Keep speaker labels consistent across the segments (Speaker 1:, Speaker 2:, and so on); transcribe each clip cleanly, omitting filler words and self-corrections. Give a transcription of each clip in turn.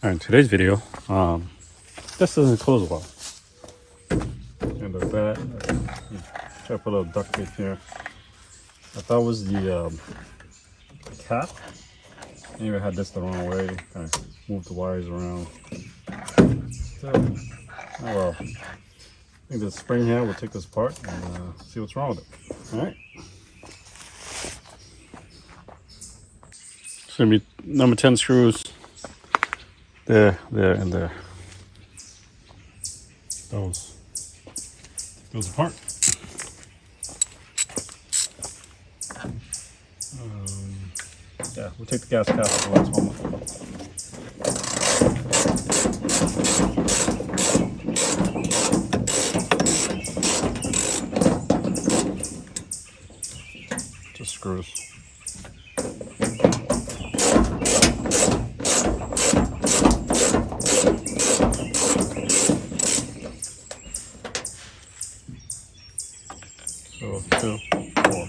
Speaker 1: Alright, in today's video, this doesn't close well. And the bat, try to put a little duct tape here. I thought it was the cap. Maybe I had this the wrong way, kind of moved the wires around. So, oh well. I think the spring here, we'll take this apart and see what's wrong with it. Alright. It's going to be number 10 screws. There, and there. Those apart. Yeah, we'll take the gas cap off the last moment. Just screws. So 2, 4.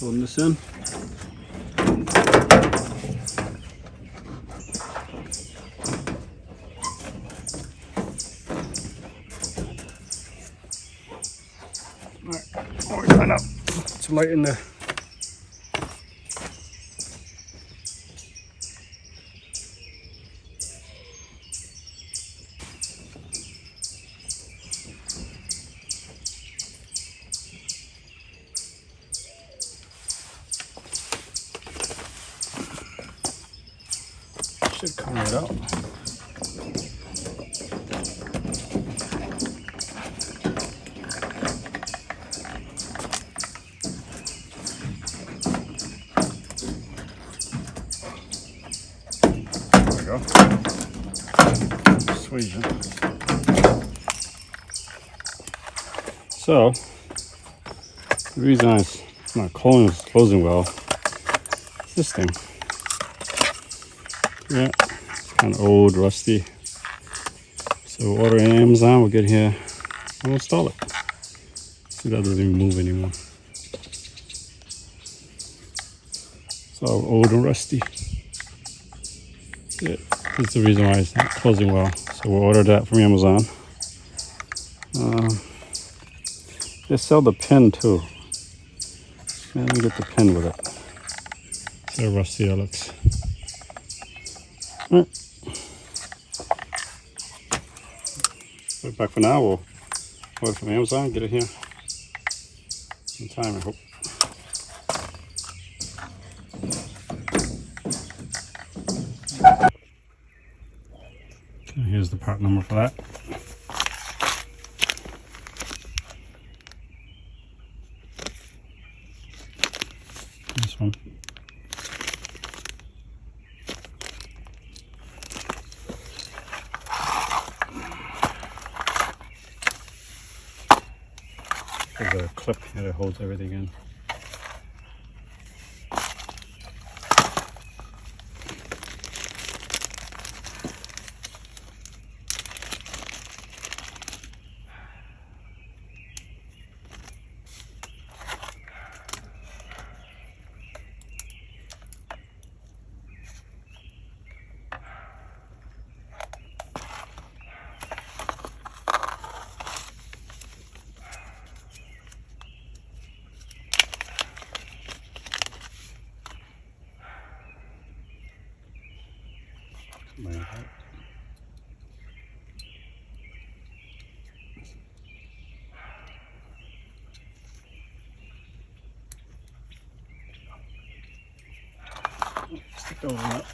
Speaker 1: Holding this in. Alright, oh, we find out. Put some light in there. Should come right out. There we go. Sweet. So, the reason it's not closing well is this thing. Yeah, it's kind of old, rusty. So we'll order on Amazon, we'll get here and we'll install it. See, that doesn't even move anymore. It's all old and rusty. Yeah, that's the reason why it's not closing well. So we'll order that from Amazon. They sell the pin too. Let me get the pin with it. See how rusty that looks. Alright. Put it back for now. We'll order from Amazon, get it here in time, I hope. Okay, here's the part number for that. This one. There's a clip here that holds everything in. open up.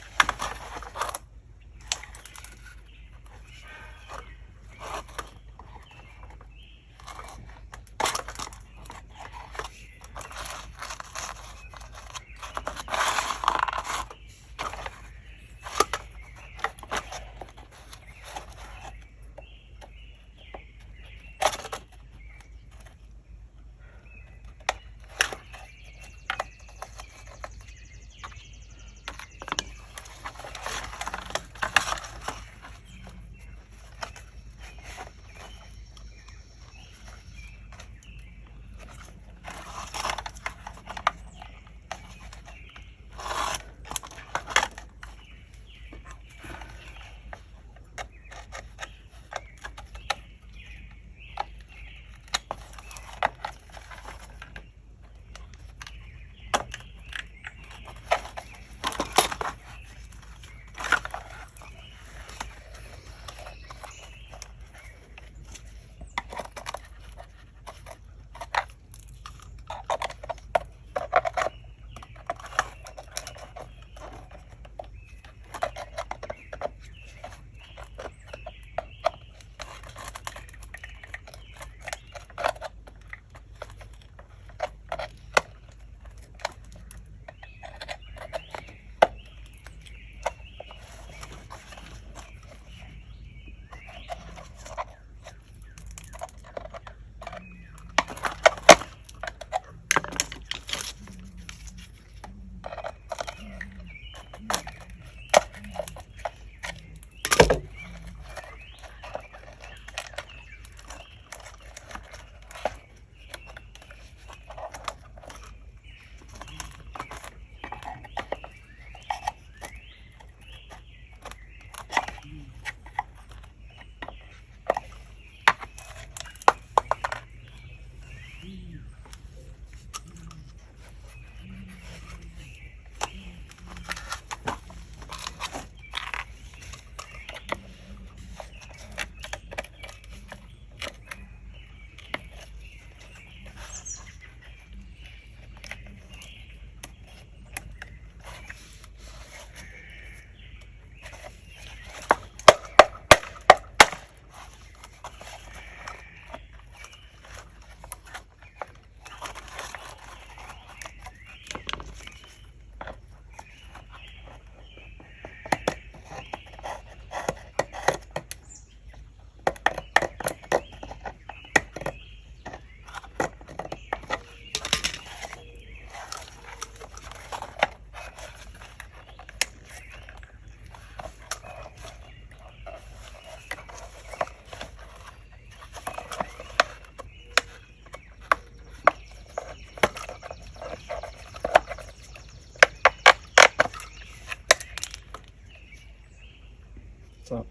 Speaker 1: What's up?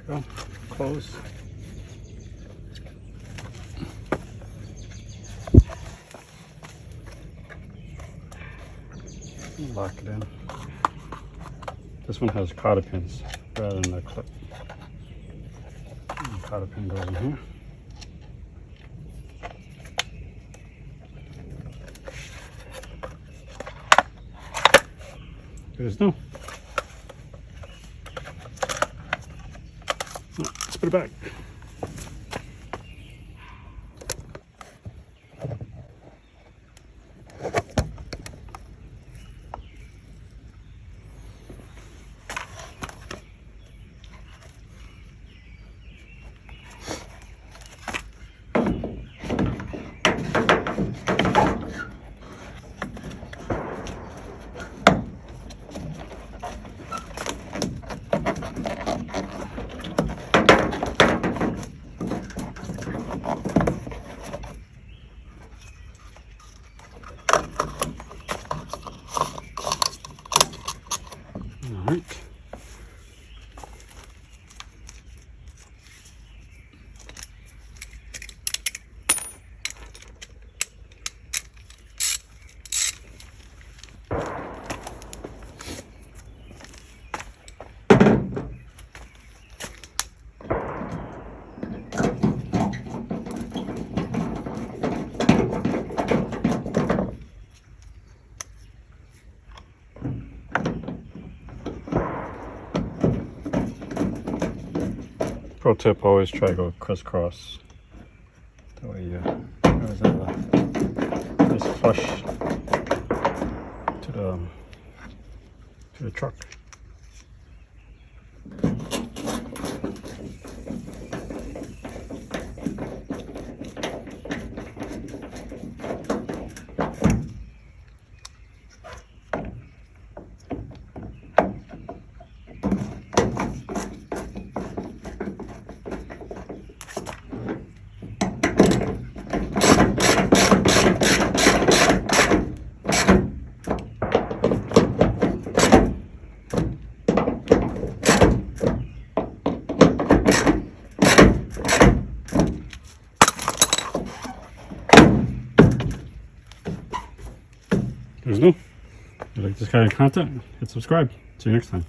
Speaker 1: Go. Close. Lock it in. This one has cotter pins rather than a clip. The cotter pin goes in here. There's no. Let's put it back. Pro tip, always try to go crisscross. That way you always have a nice flush to the truck. There's no. If you like this kind of content, hit subscribe. See you next time.